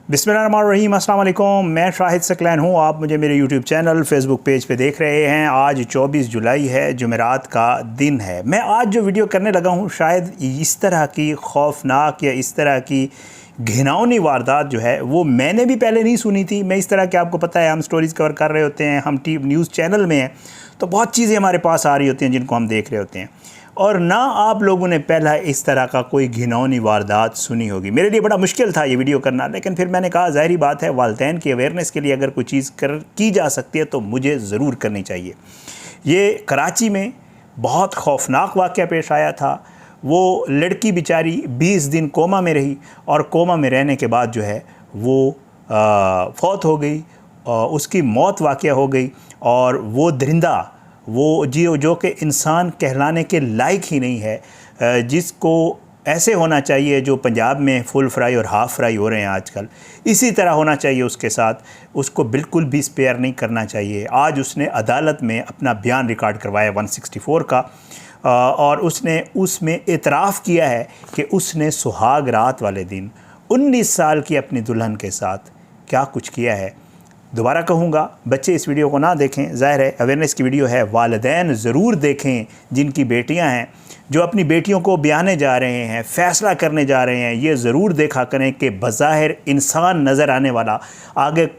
बिस्मिल्लाहिर्रहमानिर्रहीम, अस्सलाम वालेकुम। मैं शाहिद सकलैन हूँ। आप मुझे मेरे यूट्यूब चैनल फेसबुक पेज पे देख रहे हैं। आज 24 जुलाई है, जुमेरात का दिन है। मैं आज जो वीडियो करने लगा हूँ, शायद इस तरह की खौफनाक या इस तरह की घिनौनी वारदात जो है वो मैंने भी पहले नहीं सुनी थी। मैं इस तरह के, आपको पता है, हम स्टोरीज़ कवर कर रहे होते हैं, हम न्यूज़ चैनल में हैं, तो बहुत चीज़ें हमारे पास आ रही होती हैं जिनको हम देख रहे होते हैं, और ना आप लोगों ने पहला इस तरह का कोई घिनौनी वारदात सुनी होगी। मेरे लिए बड़ा मुश्किल था ये वीडियो करना, लेकिन फिर मैंने कहा ज़ाहिरी बात है, वालिदैन की अवेयरनेस के लिए अगर कोई चीज़ की जा सकती है तो मुझे ज़रूर करनी चाहिए। ये कराची में बहुत खौफनाक वाक़या पेश आया था। वो लड़की बेचारी 20 दिन कोमा में रही, और कोमा में रहने के बाद जो है वो फौत हो गई, उसकी मौत वाक़या हो गई। और वो दरिंदा, वो जो कि इंसान कहलाने के लायक ही नहीं है, जिसको ऐसे होना चाहिए जो पंजाब में फुल फ्राई और हाफ़ फ्राई हो रहे हैं आजकल, इसी तरह होना चाहिए उसके साथ। उसको बिल्कुल भी स्पेयर नहीं करना चाहिए। आज उसने अदालत में अपना बयान रिकॉर्ड करवाया 164 का, और उसने उसमें इतराफ़ किया है कि उसने सुहाग रात वाले दिन 19 साल की अपनी दुल्हन के साथ क्या कुछ किया है। दोबारा कहूँगा, बच्चे इस वीडियो को ना देखें, ज़ाहिर है अवेयरनेस की वीडियो है। वालिदैन ज़रूर देखें जिनकी बेटियां हैं, जो अपनी बेटियों को ब्याने जा रहे हैं, फ़ैसला करने जा रहे हैं। ये ज़रूर देखा करें कि बज़ाहिर इंसान नज़र आने वाला आगे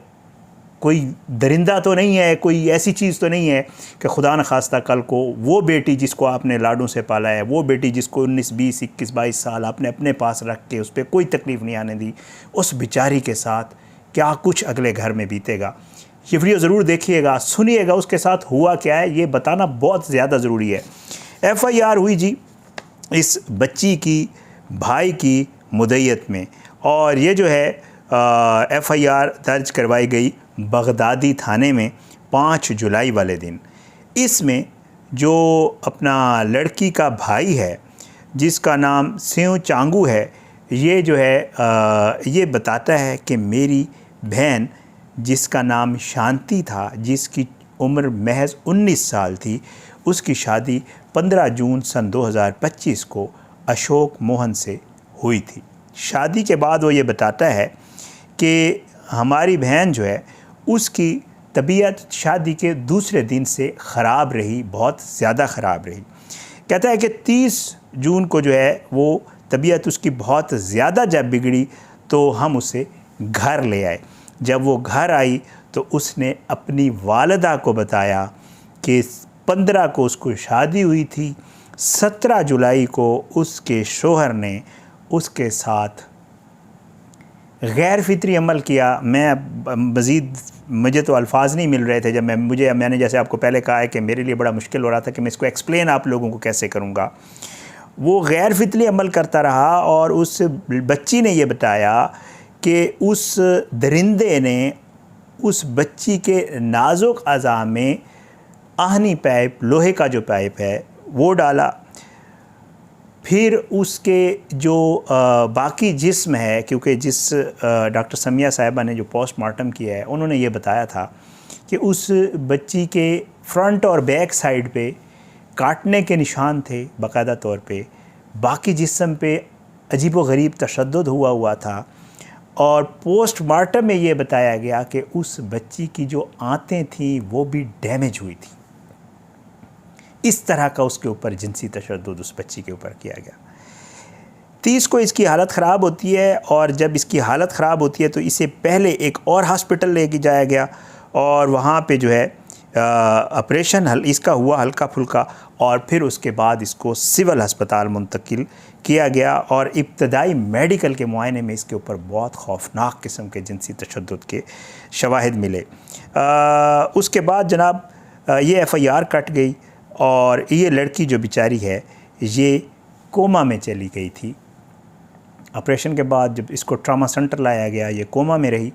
कोई दरिंदा तो नहीं है, कोई ऐसी चीज़ तो नहीं है कि खुदा न खास्ता कल को वो बेटी जिसको आपने लाडों से पाला है, वो बेटी जिसको 19, 20, 21, 22 साल आपने अपने पास रख के उस पर कोई तकलीफ़ नहीं आने दी, उस बेचारी के साथ क्या कुछ अगले घर में बीतेगा। ये वीडियो ज़रूर देखिएगा, सुनिएगा उसके साथ हुआ क्या है, ये बताना बहुत ज़्यादा ज़रूरी है। FIR हुई जी इस बच्ची की भाई की मुद्दत में, और ये जो है FIR दर्ज करवाई गई बगदादी थाने में 5 जुलाई वाले दिन। इसमें जो अपना लड़की का भाई है जिसका नाम सेव चांगू है, ये जो है ये बताता है कि मेरी बहन जिसका नाम शांति था, जिसकी उम्र महज 19 साल थी, उसकी शादी 15 जून सन 2025 को अशोक मोहन से हुई थी। शादी के बाद वो ये बताता है कि हमारी बहन जो है उसकी तबीयत शादी के दूसरे दिन से ख़राब रही, बहुत ज़्यादा ख़राब रही। कहता है कि 30 जून को जो है वो तबीयत उसकी बहुत ज़्यादा जब बिगड़ी तो हम उसे घर ले आए। जब वो घर आई तो उसने अपनी वालिदा को बताया कि 15 को उसको शादी हुई थी, 17 जुलाई को उसके शोहर ने उसके साथ गैर फितरी अमल किया। मुझे तो अल्फाज नहीं मिल रहे थे जब मैंने जैसे आपको पहले कहा है कि मेरे लिए बड़ा मुश्किल हो रहा था कि मैं इसको एक्सप्लेन आप लोगों को कैसे करूँगा। वो गैर फितरी अमल करता रहा, और उस बच्ची ने ये बताया कि उस दरिंदे ने उस बच्ची के नाजुक अज़ा में आहनी पाइप, लोहे का जो पाइप है, वो डाला। फिर उसके जो बाकी जिस्म है, क्योंकि जिस डॉक्टर समिया साहिबा ने जो पोस्टमार्टम किया है, उन्होंने ये बताया था कि उस बच्ची के फ्रंट और बैक साइड पे काटने के निशान थे बाकायदा तौर पे। बाकी जिस्म पे अजीबो-गरीब तशद्दुद हुआ था, और पोस्टमार्टम में ये बताया गया कि उस बच्ची की जो आंतें थीं वो भी डैमेज हुई थी। इस तरह का उसके ऊपर जिनसी तशद्दुद उस बच्ची के ऊपर किया गया। 30 को इसकी हालत ख़राब होती है, और जब इसकी हालत ख़राब होती है तो इसे पहले एक और हॉस्पिटल लेके जाया गया, और वहाँ पे जो है ऑपरेशन इसका हुआ हल्का फुल्का, और फिर उसके बाद इसको सिविल अस्पताल मुंतकिल किया गया। और इब्तदाई मेडिकल के मुआयने में इसके ऊपर बहुत खौफनाक किस्म के जिनसी तशद्दुद के शवाहिद मिले। उसके बाद जनाब ये FIR कट गई, और ये लड़की जो बेचारी है ये कोमा में चली गई थी। ऑपरेशन के बाद जब इसको ट्रामा सेंटर लाया गया, ये कोमा में रही,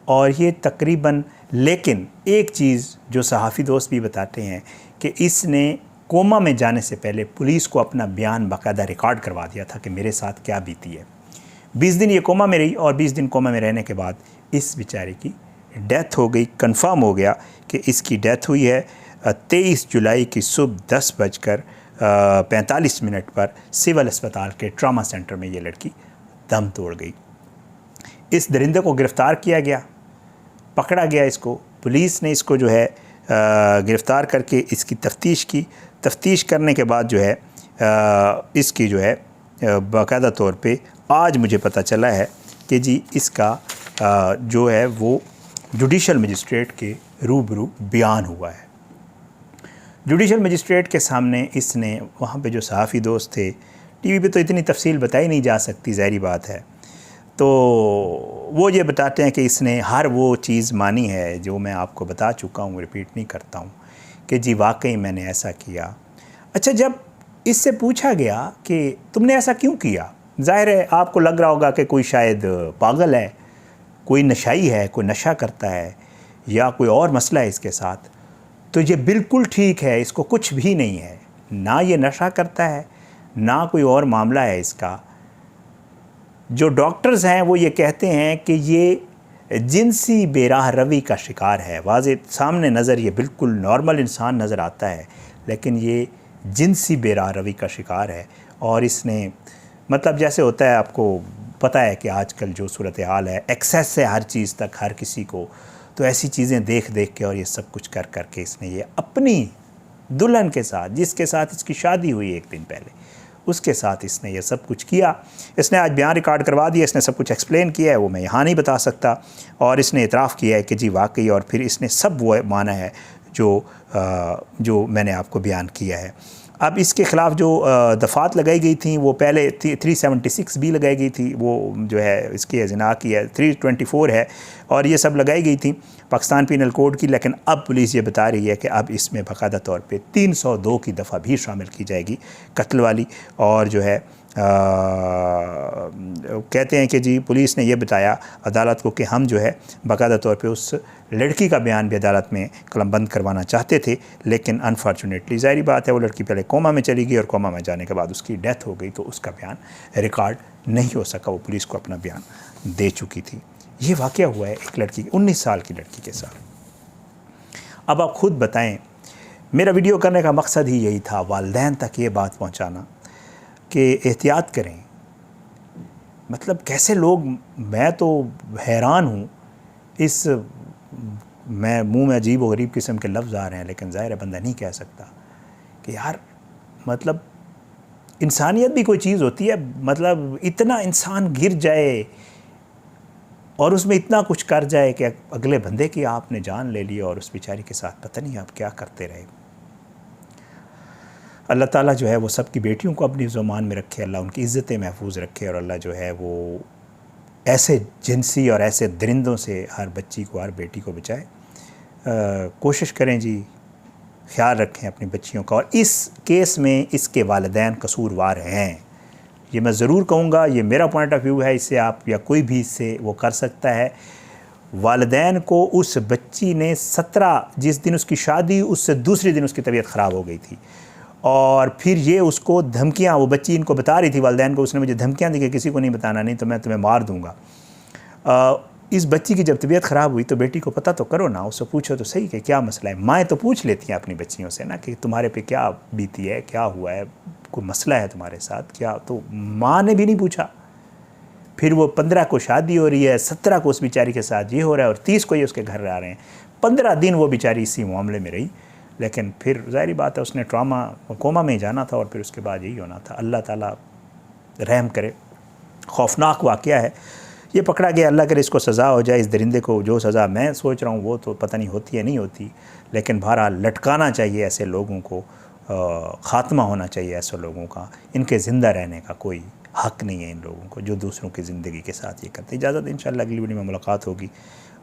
और ये तकरीबन, लेकिन एक चीज़ जो सहाफ़ी दोस्त भी बताते हैं कि इसने कोमा में जाने से पहले पुलिस को अपना बयान बाकायदा रिकॉर्ड करवा दिया था कि मेरे साथ क्या बीती है। 20 दिन ये कोमा में रही, और 20 दिन कोमा में रहने के बाद इस बेचारी की डेथ हो गई। कंफर्म हो गया कि इसकी डेथ हुई है 23 जुलाई की सुबह 10:45 पर सिविल अस्पताल के ट्रामा सेंटर में ये लड़की दम तोड़ गई। इस दरिंदे को गिरफ़्तार किया गया, पकड़ा गया इसको। पुलिस ने इसको जो है गिरफ़्तार करके इसकी तफ्तीश करने के बाद जो है इसकी जो है बाकायदा तौर पे आज मुझे पता चला है कि जी इसका जो है वो जुडिशल मजिस्ट्रेट के रूबरू बयान हुआ है। जुडिशल मजिस्ट्रेट के सामने इसने, वहाँ पे जो सहाफ़ी दोस्त थे, टीवी पे तो इतनी तफसील बताई नहीं जा सकती, ज़ाहिर बात है, तो वो ये बताते हैं कि इसने हर वो चीज़ मानी है जो मैं आपको बता चुका हूँ, रिपीट नहीं करता हूँ, कि जी वाकई मैंने ऐसा किया। अच्छा, जब इससे पूछा गया कि तुमने ऐसा क्यों किया, ज़ाहिर है आपको लग रहा होगा कि कोई शायद पागल है, कोई नशाई है, कोई नशा करता है या कोई और मसला है इसके साथ। तो ये बिल्कुल ठीक है, इसको कुछ भी नहीं है, ना ये नशा करता है ना कोई और मामला है इसका। जो डॉक्टर्स हैं वो ये कहते हैं कि ये जिनसी बेराह रवी का शिकार है। वाज़े सामने नज़र ये बिल्कुल नॉर्मल इंसान नज़र आता है, लेकिन ये जिनसी बेराह रवी का शिकार है। और इसने मतलब जैसे होता है, आपको पता है कि आजकल जो सूरत हाल है, एक्सेस है हर चीज़ तक, हर किसी को, तो ऐसी चीज़ें देख देख के और ये सब कुछ कर कर के इसने ये अपनी दुल्हन के साथ, जिसके साथ इसकी शादी हुई एक दिन पहले, उसके साथ इसने ये सब कुछ किया। इसने आज बयान रिकॉर्ड करवा दिया, इसने सब कुछ एक्सप्लेन किया है, वो मैं यहाँ नहीं बता सकता। और इसने इतराफ़ किया है कि जी वाकई, और फिर इसने सब वो माना है जो मैंने आपको बयान किया है। अब इसके ख़िलाफ़ जो दफ़ात लगाई गई थी वो पहले 376 भी लगाई गई थी, वो जो है इसकी ज़िना की है, 324 है, और ये सब लगाई गई थी पाकिस्तान पीनल कोड की। लेकिन अब पुलिस ये बता रही है कि अब इसमें बाकायदा तौर पे 302 की दफ़ा भी शामिल की जाएगी, कत्ल वाली। और जो है कहते हैं कि जी पुलिस ने यह बताया अदालत को कि हम जो है बाकायदा तौर पे उस लड़की का बयान भी अदालत में कलमबंद करवाना चाहते थे, लेकिन अनफॉर्चुनेटली ज़ाहिर बात है वो लड़की पहले कोमा में चली गई और कोमा में जाने के बाद उसकी डेथ हो गई, तो उसका बयान रिकॉर्ड नहीं हो सका। वो पुलिस को अपना बयान दे चुकी थी। ये वाक़या हुआ है एक लड़की, 19 साल की लड़की के साथ। अब आप ख़ुद बताएँ, मेरा वीडियो करने का मकसद ही यही था, वालिदैन तक ये बात पहुँचाना कि एहतियात करें। मतलब कैसे लोग, मैं तो हैरान हूँ इस, मैं मुंह में अजीब व गरीब किस्म के लफ्ज़ आ रहे हैं, लेकिन ज़ाहिर है बंदा नहीं कह सकता कि यार मतलब इंसानियत भी कोई चीज़ होती है। मतलब इतना इंसान गिर जाए और उसमें इतना कुछ कर जाए कि अगले बंदे की आपने जान ले ली और उस बेचारी के साथ पता नहीं आप क्या करते रहे। अल्लाह ताला जो है वो सब की बेटियों को अपनी ज़ुबान में रखे, अल्लाह उनकी इज़्ज़तें महफूज रखे, और अल्लाह जो है वो ऐसे जिनसी और ऐसे दरिंदों से हर बच्ची को, हर बेटी को बचाए। कोशिश करें जी, ख्याल रखें अपनी बच्चियों का। और इस केस में इसके वालिदैन कसूरवार हैं, ये मैं ज़रूर कहूँगा, ये मेरा पॉइंट ऑफ व्यू है, इससे आप या कोई भी इससे वो कर सकता है। वालिदैन को उस बच्ची ने 17 जिस दिन उसकी शादी, उससे दूसरे दिन उसकी तबीयत ख़राब हो गई थी, और फिर ये उसको धमकियाँ, वो बच्ची इनको बता रही थी वालिदैन को, उसने मुझे धमकियाँ दी कि किसी को नहीं बताना, नहीं तो मैं तुम्हें मार दूँगा। इस बच्ची की जब तबीयत ख़राब हुई तो बेटी को पता तो करो ना, उससे पूछो तो सही कि क्या मसला है। माएँ तो पूछ लेती हैं अपनी बच्चियों से ना कि तुम्हारे पे क्या बीती है, क्या हुआ है, कोई मसला है तुम्हारे साथ क्या। तो माँ ने भी नहीं पूछा। फिर वो 15 को शादी हो रही है, 17 को उस बेचारी के साथ ये हो रहा है, और 30 को ये उसके घर आ रहे हैं। 15 दिन वो बेचारी इसी मामले में रही, लेकिन फिर ज़ाहिर बात है उसने कोमा में जाना था और फिर उसके बाद यही होना था। अल्लाह ताला रहम करे, खौफनाक वाक़या है। ये पकड़ा गया, अल्लाह करे इसको सज़ा हो जाए। इस दरिंदे को जो सज़ा मैं सोच रहा हूँ वो तो पता नहीं होती है नहीं होती, लेकिन बहरहाल लटकाना चाहिए ऐसे लोगों को, ख़ात्मा होना चाहिए ऐसे लोगों का। इनके ज़िंदा रहने का कोई हक़ नहीं है इन लोगों को जो दूसरों की ज़िंदगी के साथ ये करते। इजाज़त, इंशाअल्लाह अगली वीडियो में मुलाकात होगी।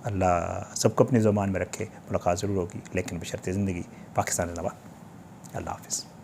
अल्लाह सबको अपनी ज़ुबान में रखे, मुलाकात ज़रूर होगी, लेकिन बशर्ते ज़िंदगी। पाकिस्तान ज़िंदाबाद। अल्लाह हाफ़िज़।